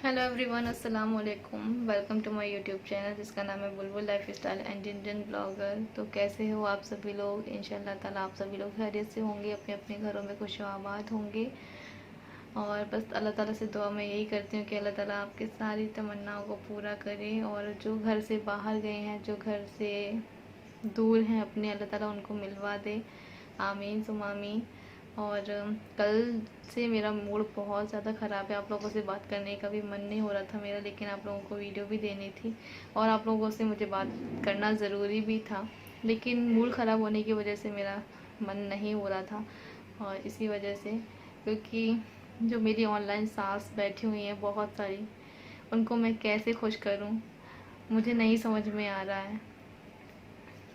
Hello everyone, अस्सलाम वालेकुम। Welcome to my YouTube channel जिसका नाम है Bulbul life style and Indian blogger. तो कैसे हो आप सभी लोग? इंशाल्लाह ताला आप सभी लोग खैरियत से होंगे, अपने अपने घरों में खुश आबाद होंगे। और बस अल्लाह ताला से दुआ मैं यही करती हूँ कि अल्लाह ताला आपकी सारी तमन्नाओं को पूरा करे। और जो घर से बाहर गए हैं, जो घर से दूर हैं अपने, अल्लाह ताला उनको मिलवा दे। आमीन सुम आमीन। और कल से मेरा मूड बहुत ज़्यादा ख़राब है। आप लोगों से बात करने का भी मन नहीं हो रहा था मेरा, लेकिन आप लोगों को वीडियो भी देनी थी और आप लोगों से मुझे बात करना ज़रूरी भी था। लेकिन मूड ख़राब होने की वजह से मेरा मन नहीं हो रहा था। और इसी वजह से, क्योंकि जो मेरी ऑनलाइन सास बैठी हुई हैं बहुत सारी, उनको मैं कैसे खुश करूं, मुझे नहीं समझ में आ रहा है।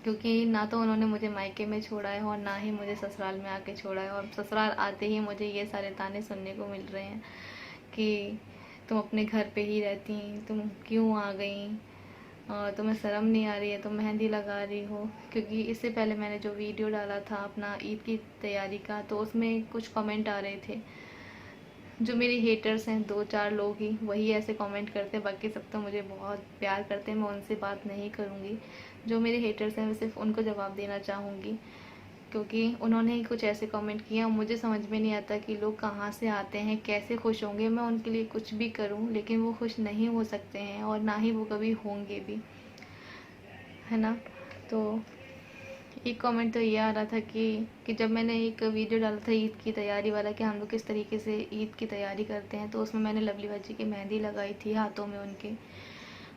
क्योंकि ना तो उन्होंने मुझे मायके में छोड़ा है और ना ही मुझे ससुराल में आके छोड़ा है। और ससुराल आते ही मुझे ये सारे ताने सुनने को मिल रहे हैं कि तुम अपने घर पे ही रहती, तुम क्यों आ गई, और तुम्हें शर्म नहीं आ रही है, तुम मेहंदी लगा रही हो। क्योंकि इससे पहले मैंने जो वीडियो डाला था अपना ईद की तैयारी का, तो उसमें कुछ कमेंट आ रहे थे। जो मेरे हेटर्स हैं 2-4 लोग ही वही ऐसे कमेंट करते हैं, बाकी सब तो मुझे बहुत प्यार करते हैं। मैं उनसे बात नहीं करूँगी। जो मेरे हेटर्स हैं मैं सिर्फ उनको जवाब देना चाहूँगी, क्योंकि उन्होंने ही कुछ ऐसे कमेंट किए और मुझे समझ में नहीं आता कि लोग कहाँ से आते हैं, कैसे खुश होंगे। मैं उनके लिए कुछ भी करूँ लेकिन वो खुश नहीं हो सकते हैं और ना ही वो कभी होंगे भी, है ना। तो एक कमेंट तो ये आ रहा था कि जब मैंने एक वीडियो डाला था ईद की तैयारी वाला कि हम लोग किस तरीके से ईद की तैयारी करते हैं, तो उसमें मैंने लवली बाजी की मेहंदी लगाई थी हाथों में उनके।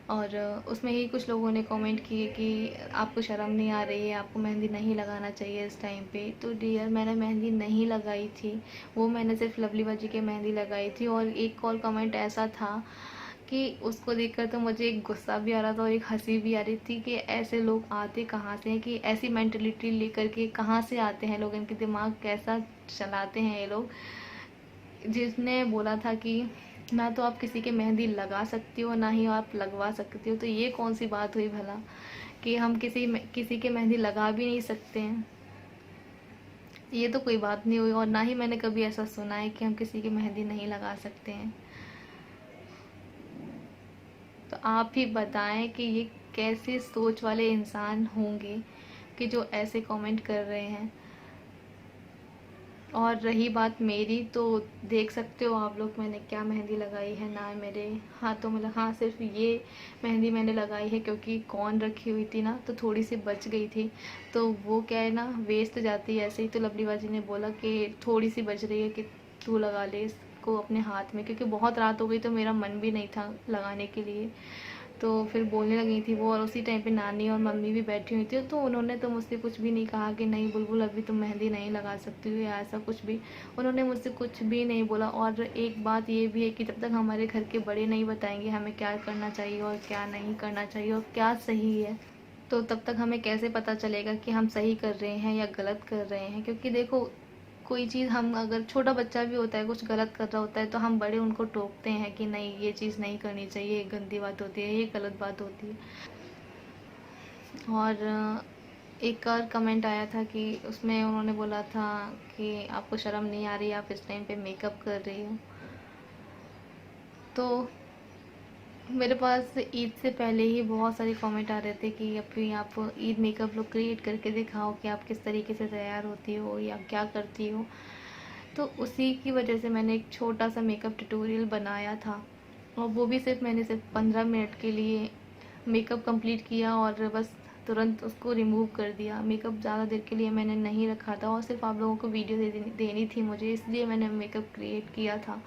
और उसमें ही कुछ लोगों ने कमेंट किए कि आपको शर्म नहीं आ रही है, आपको मेहंदी नहीं लगाना चाहिए इस टाइम पे। तो डियर, मैंने मेहंदी नहीं लगाई थी, वो मैंने सिर्फ लवली बाजी की मेहंदी लगाई थी। और एक और कमेंट ऐसा था कि उसको देखकर तो मुझे एक गुस्सा भी आ रहा था और एक हंसी भी आ रही थी कि ऐसे लोग आते कहाँ से हैं, कि ऐसी मेंटलिटी लेकर के कहाँ से आते हैं लोग, इनके दिमाग कैसा चलाते हैं ये लोग। जिसने बोला था कि ना तो आप किसी के मेहंदी लगा सकती हो ना ही आप लगवा सकती हो, तो ये कौन सी बात हुई भला कि हम किसी के मेहंदी लगा भी नहीं सकते हैं। ये तो कोई बात नहीं हुई। और ना ही मैंने कभी ऐसा सुना है कि हम किसी की मेहंदी नहीं लगा सकते हैं। तो आप ही बताएं कि ये कैसे सोच वाले इंसान होंगे कि जो ऐसे कमेंट कर रहे हैं। और रही बात मेरी, तो देख सकते हो आप लोग मैंने क्या मेहंदी लगाई है ना मेरे हाथों में। हाँ, सिर्फ ये मेहंदी मैंने लगाई है क्योंकि कौन रखी हुई थी ना, तो थोड़ी सी बच गई थी। तो वो क्या है ना, वेस्ट जाती है ऐसे ही। तो लवली बाजी ने बोला कि थोड़ी सी बच रही है कि तू लगा ले इसको अपने हाथ में, क्योंकि बहुत रात हो गई तो मेरा मन भी नहीं था लगाने के लिए। तो फिर बोलने लगी थी वो, और उसी टाइम पे नानी और मम्मी भी बैठी हुई थी। तो उन्होंने तो मुझसे कुछ भी नहीं कहा कि नहीं बुलबुल अभी तुम मेहंदी नहीं लगा सकती हो या ऐसा कुछ भी। उन्होंने मुझसे कुछ भी नहीं बोला। और एक बात ये भी है कि जब तक हमारे घर के बड़े नहीं बताएंगे हमें क्या करना चाहिए और क्या नहीं करना चाहिए और क्या सही है, तो तब तक हमें कैसे पता चलेगा कि हम सही कर रहे हैं या गलत कर रहे हैं। क्योंकि देखो, कोई चीज़, हम अगर छोटा बच्चा भी होता है कुछ गलत कर रहा होता है तो हम बड़े उनको टोकते हैं कि नहीं ये चीज़ नहीं करनी चाहिए, ये गंदी बात होती है, ये गलत बात होती है। और एक और कमेंट आया था कि उसमें उन्होंने बोला था कि आपको शर्म नहीं आ रही, आप इस टाइम पे मेकअप कर रही हो। तो मेरे पास ईद से पहले ही बहुत सारे कमेंट आ रहे थे कि अभी आप ईद मेकअप लुक क्रिएट करके दिखाओ कि आप किस तरीके से तैयार होती हो या क्या करती हो। तो उसी की वजह से मैंने एक छोटा सा मेकअप ट्यूटोरियल बनाया था। और वो भी मैंने सिर्फ 15 मिनट के लिए मेकअप कंप्लीट किया और बस तुरंत उसको रिमूव कर दिया। मेकअप ज़्यादा देर के लिए मैंने नहीं रखा था और सिर्फ आप लोगों को वीडियो देनी थी मुझे, इसलिए मैंने मेकअप क्रिएट किया था,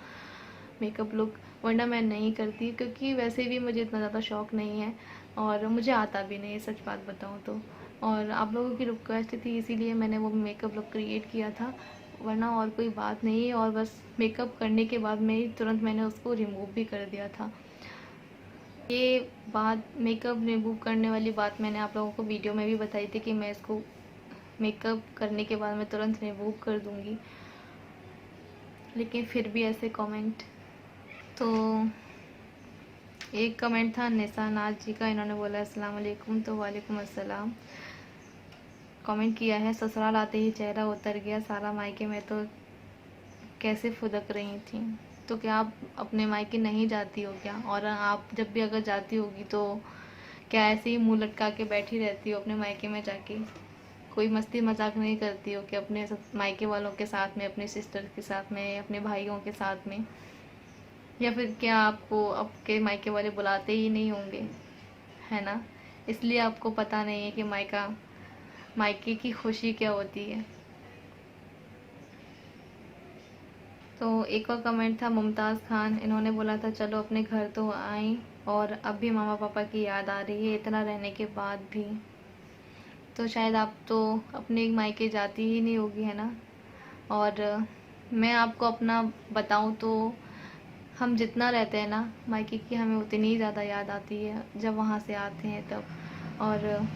मेकअप लुक। वरना मैं नहीं करती, क्योंकि वैसे भी मुझे इतना ज़्यादा शौक़ नहीं है और मुझे आता भी नहीं है, सच बात बताऊँ तो। और आप लोगों की रिक्वेस्ट थी इसीलिए मैंने वो मेकअप लुक क्रिएट किया था, वरना और कोई बात नहीं है। और बस मेकअप करने के बाद में ही तुरंत मैंने उसको रिमूव भी कर दिया था। ये बात, मेकअप रिमूव करने वाली बात, मैंने आप लोगों को वीडियो में भी बताई थी कि मैं इसको मेकअप करने के बाद मैं तुरंत रिमूव कर दूँगी, लेकिन फिर भी ऐसे कमेंट। तो एक कमेंट था निशा नाज जी का, इन्होंने बोला अस्सलाम वालेकुम। तो वालेकुम अस्सलाम। कमेंट किया है, ससुराल आते ही चेहरा उतर गया सारा, मायके में तो कैसे फुदक रही थी। तो क्या आप अपने मायके नहीं जाती हो क्या? और आप जब भी अगर जाती होगी तो क्या ऐसे ही मुंह लटका के बैठी रहती हो अपने मायके में जाके? कोई मस्ती मजाक नहीं करती हो कि अपने मायके वालों के साथ में, अपने सिस्टर के साथ में, अपने भाइयों के साथ में? या फिर क्या आपको आपके मायके वाले बुलाते ही नहीं होंगे, है ना? इसलिए आपको पता नहीं है कि मायके की खुशी क्या होती है। तो एक और कमेंट था मुमताज़ खान, इन्होंने बोला था चलो अपने घर तो आई और अब भी मामा पापा की याद आ रही है इतना रहने के बाद भी। तो शायद आप तो अपने मायके जाती ही नहीं होगी, है ना? और मैं आपको अपना बताऊं तो हम जितना रहते हैं ना मायके की, हमें उतनी ही ज़्यादा याद आती है जब वहाँ से आते हैं तब। और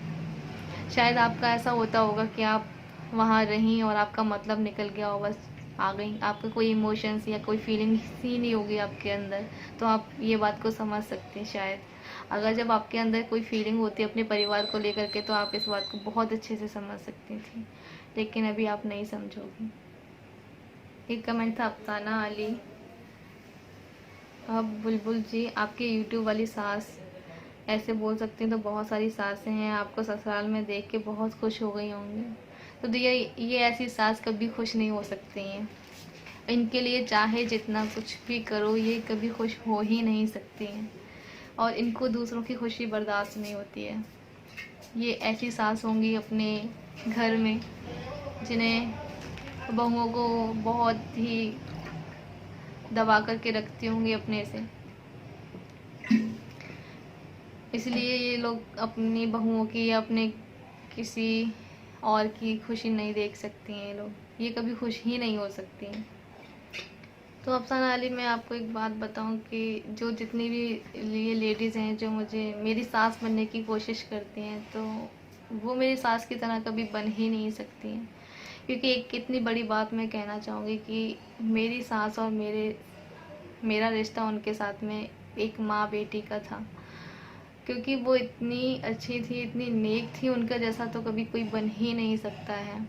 शायद आपका ऐसा होता होगा कि आप वहाँ रहीं और आपका मतलब निकल गया हो, बस आ गई, आपका कोई इमोशंस या कोई फीलिंग्स ही नहीं होगी आपके अंदर, तो आप ये बात को समझ सकते हैं शायद। अगर जब आपके अंदर कोई फीलिंग होती है अपने परिवार को लेकर के तो आप इस बात को बहुत अच्छे से समझ सकती थी, लेकिन अभी आप नहीं समझोगी। एक कमेंट था अफसाना अली, अब बुलबुल जी आपके यूट्यूब वाली सास, ऐसे बोल सकते हैं तो बहुत सारी सासें हैं, आपको ससुराल में देख के बहुत खुश हो गई होंगी। तो ये ऐसी सास कभी खुश नहीं हो सकती हैं, इनके लिए चाहे जितना कुछ भी करो ये कभी खुश हो ही नहीं सकती हैं, और इनको दूसरों की खुशी बर्दाश्त नहीं होती है। ये ऐसी सास होंगी अपने घर में जिन्हें बहुओं को बहुत ही दबा करके रखती होंगी अपने से, इसलिए ये लोग अपनी बहुओं की या अपने किसी और की खुशी नहीं देख सकती हैं। ये कभी खुश ही नहीं हो सकती हैं। तो अफसाना अली, मैं आपको एक बात बताऊं कि जो जितनी भी ये लेडीज़ हैं जो मुझे मेरी सास बनने की कोशिश करती हैं, तो वो मेरी सास की तरह कभी बन ही नहीं सकती हैं। क्योंकि एक कितनी बड़ी बात मैं कहना चाहूँगी कि मेरी सास और मेरा रिश्ता उनके साथ में एक माँ बेटी का था, क्योंकि वो इतनी अच्छी थी, इतनी नेक थी, उनका जैसा तो कभी कोई बन ही नहीं सकता है।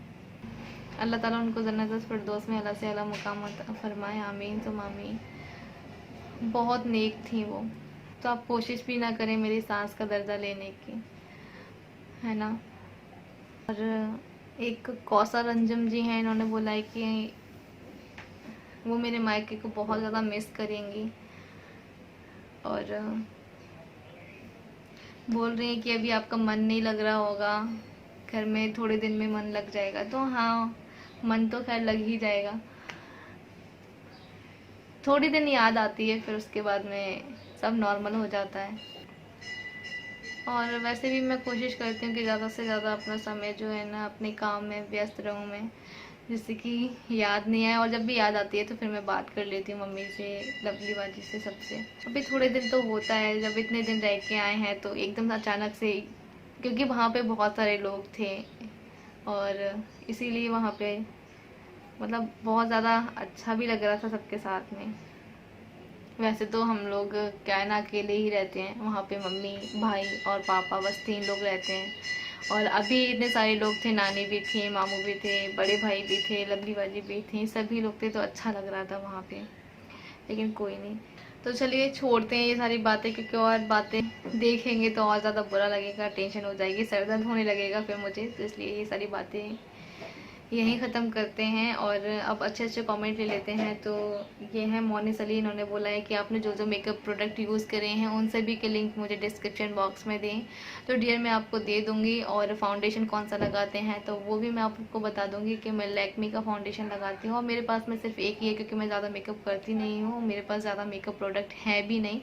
अल्लाह ताला उनको जन्नत फिरदौस में अला से अला मुकाम फरमाए, आमीन तुम आमीन। बहुत नेक थी वो। तो आप कोशिश भी ना करें मेरी सास का दर्जा लेने की, है ना? और एक कौसर अंजुम जी हैं, इन्होंने बोला है कि वो मेरे मायके को बहुत ज़्यादा मिस करेंगी और बोल रही हैं कि अभी आपका मन नहीं लग रहा होगा घर में, थोड़े दिन में मन लग जाएगा। तो हाँ, मन तो खैर लग ही जाएगा, थोड़ी दिन याद आती है, फिर उसके बाद में सब नॉर्मल हो जाता है। और वैसे भी मैं कोशिश करती हूँ कि ज़्यादा से ज़्यादा अपना समय जो है ना अपने काम में व्यस्त रहूँ मैं, जिससे कि याद नहीं आए, और जब भी याद आती है तो फिर मैं बात कर लेती हूँ मम्मी से, लवली बाजी से, सबसे। अभी थोड़े दिन तो होता है, जब इतने दिन रह के आए हैं तो एकदम अचानक से, क्योंकि वहाँ पे बहुत सारे लोग थे और इसीलिए वहाँ पे मतलब बहुत ज़्यादा अच्छा भी लग रहा था सबके साथ में। वैसे तो हम लोग क्या है ना अकेले ही रहते हैं वहाँ पे, मम्मी भाई और पापा, बस 3 लोग रहते हैं। और अभी इतने सारे लोग थे, नानी भी थी, मामू भी थे, बड़े भाई भी थे, लवली बाजी भी थी, सभी लोग थे, तो अच्छा लग रहा था वहाँ पे। लेकिन कोई नहीं, तो चलिए छोड़ते हैं ये सारी बातें, क्योंकि और बातें देखेंगे तो और ज़्यादा बुरा लगेगा, टेंशन हो जाएगी, सर दर्द होने लगेगा फिर मुझे, तो इसलिए ये सारी बातें यहीं ख़त्म करते हैं। और अब अच्छे अच्छे कमेंट ले लेते हैं। तो ये है मोनिस अली, इन्होंने बोला है कि आपने जो जो मेकअप प्रोडक्ट यूज़ करे हैं उन सभी के लिंक मुझे डिस्क्रिप्शन बॉक्स में दें, तो डियर मैं आपको दे दूँगी। और फाउंडेशन कौन सा लगाते हैं तो वो भी मैं आपको बता दूँगी कि मैं लैक्मी का फाउंडेशन लगाती हूँ, और मेरे पास में सिर्फ एक ही है, क्योंकि मैं ज़्यादा मेकअप करती नहीं हूँ, मेरे पास ज़्यादा मेकअप प्रोडक्ट है भी नहीं,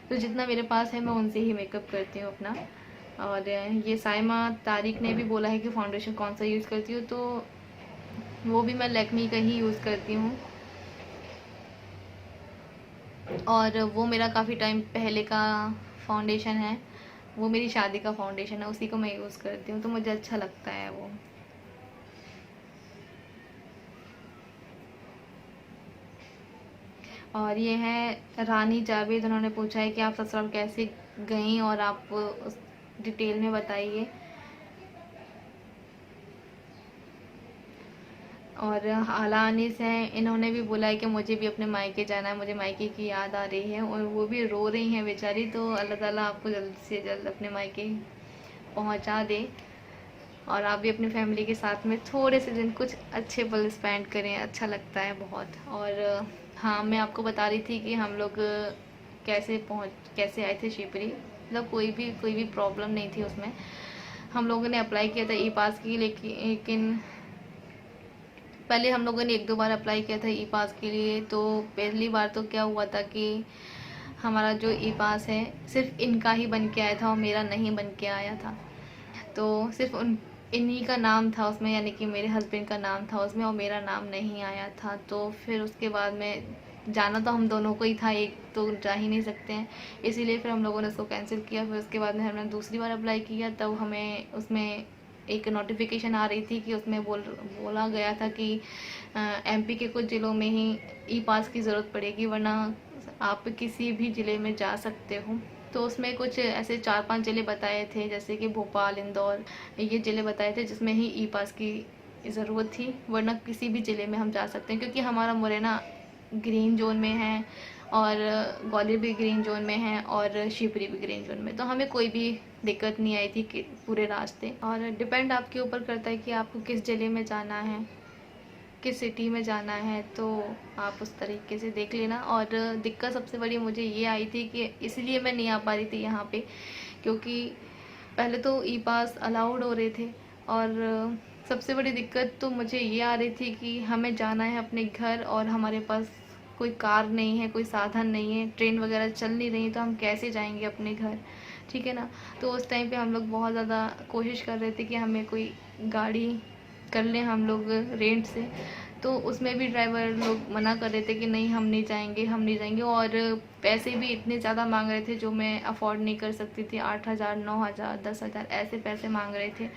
तो जितना मेरे पास है मैं उनसे ही मेकअप करती हूँ अपना। और ये साइमा तारिक ने भी बोला है कि फाउंडेशन कौन सा यूज़ करती हूँ, तो वो भी मैं लैक्मी का ही यूज़ करती हूँ। और वो मेरा काफ़ी टाइम पहले का फाउंडेशन है, वो मेरी शादी का फाउंडेशन है, उसी को मैं यूज़ करती हूँ, तो मुझे अच्छा लगता है वो। और ये है रानी जावेद, उन्होंने पूछा है कि आप ससुराल कैसे गईं और आप उस डिटेल में बताइए। और हाला अनीस हैं, इन्होंने भी बोला है कि मुझे भी अपने मायके जाना है, मुझे मायके की याद आ रही है और वो भी रो रही हैं बेचारी। तो अल्लाह ताला आपको जल्द से जल्द अपने मायके पहुंचा दे और आप भी अपनी फैमिली के साथ में थोड़े से दिन कुछ अच्छे पल स्पेंड करें, अच्छा लगता है बहुत। और हाँ, मैं आपको बता रही थी कि हम लोग कैसे आए थे शिवपुरी। मतलब कोई भी प्रॉब्लम नहीं थी उसमें। हम लोगों ने अप्लाई किया था ई पास की, लेकिन पहले हम लोगों ने 1-2 बार अप्लाई किया था ई पास के लिए। तो पहली बार तो क्या हुआ था कि हमारा जो ई पास है सिर्फ इनका ही बन के आया था और मेरा नहीं बन के आया था। तो सिर्फ इन्हीं का नाम था उसमें, यानी कि मेरे हस्बैंड का नाम था उसमें और मेरा नाम नहीं आया था। तो फिर उसके बाद में जाना तो हम दोनों को ही था, एक तो जा ही नहीं सकते हैं, इसीलिए फिर हम लोगों ने उसको कैंसिल किया। फिर उसके बाद में हमने दूसरी बार अप्लाई किया, तब हमें उसमें एक नोटिफिकेशन आ रही थी कि उसमें बोला गया था कि एमपी के कुछ ज़िलों में ही ई पास की ज़रूरत पड़ेगी, वरना आप किसी भी ज़िले में जा सकते हो। तो उसमें कुछ ऐसे 4-5 ज़िले बताए थे, जैसे कि भोपाल, इंदौर, ये ज़िले बताए थे जिसमें ही ई पास की ज़रूरत थी, वरना किसी भी ज़िले में हम जा सकते हैं। क्योंकि हमारा मुरैना ग्रीन जोन में है और ग्वालियर भी ग्रीन जोन में है और शिवपुरी भी ग्रीन जोन में, तो हमें कोई भी दिक्कत नहीं आई थी कि पूरे रास्ते। और डिपेंड आपके ऊपर करता है कि आपको किस ज़िले में जाना है, किस सिटी में जाना है, तो आप उस तरीके से देख लेना। और दिक्कत सबसे बड़ी मुझे ये आई थी कि इसलिए मैं नहीं आ पा रही थी यहाँ पे, क्योंकि पहले तो ई पास अलाउड हो रहे थे और सबसे बड़ी दिक्कत तो मुझे ये आ रही थी कि हमें जाना है अपने घर और हमारे पास कोई कार नहीं है, कोई साधन नहीं है, ट्रेन वगैरह चल नहीं रही, तो हम कैसे जाएंगे अपने घर, ठीक है ना। तो उस टाइम पे हम लोग बहुत ज़्यादा कोशिश कर रहे थे कि हमें कोई गाड़ी कर लें हम लोग रेंट से। तो उसमें भी ड्राइवर लोग मना कर रहे थे कि नहीं, हम नहीं जाएंगे, हम नहीं जाएंगे। और पैसे भी इतने ज़्यादा मांग रहे थे जो मैं अफोर्ड नहीं कर सकती थी। 8,000, 9,000, 10,000 ऐसे पैसे मांग रहे थे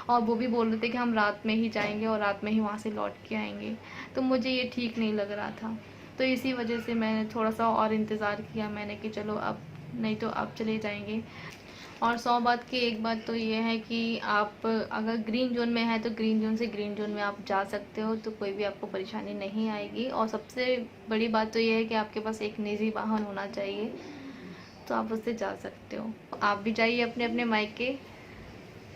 और वो भी बोल रहे थे कि हम रात में ही जाएंगे और रात में ही वहाँ से लौट के आएंगे। तो मुझे ये ठीक नहीं लग रहा था, तो इसी वजह से मैंने थोड़ा सा और इंतज़ार किया। मैंने कि चलो अब नहीं तो अब चले जाएंगे। और 100 बात की एक बात तो ये है कि आप अगर ग्रीन जोन में है तो ग्रीन जोन से ग्रीन जोन में आप जा सकते हो, तो कोई भी आपको परेशानी नहीं आएगी। और सबसे बड़ी बात तो ये है कि आपके पास एक निजी वाहन होना चाहिए, तो आप उससे जा सकते हो। आप भी जाइए अपने अपने मायके,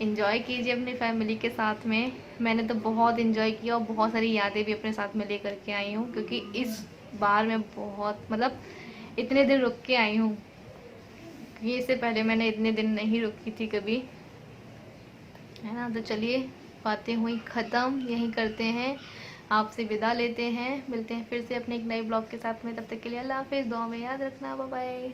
इंजॉय कीजिए अपनी फैमिली के साथ में। मैंने तो बहुत इंजॉय किया और बहुत सारी यादें भी अपने साथ में लेकर के आई हूँ, क्योंकि इस बार मैं बहुत मतलब इतने दिन रुक के आई हूँ। ये इससे पहले मैंने इतने दिन नहीं रुकी थी कभी, है ना। तो चलिए, बातें हुई ख़त्म, यहीं करते हैं, आपसे विदा लेते हैं। मिलते हैं फिर से अपने एक नए ब्लॉग के साथ में। तब तक के लिए अल्लाह हाफिज़, दुआ में याद रखना, बाय बाय।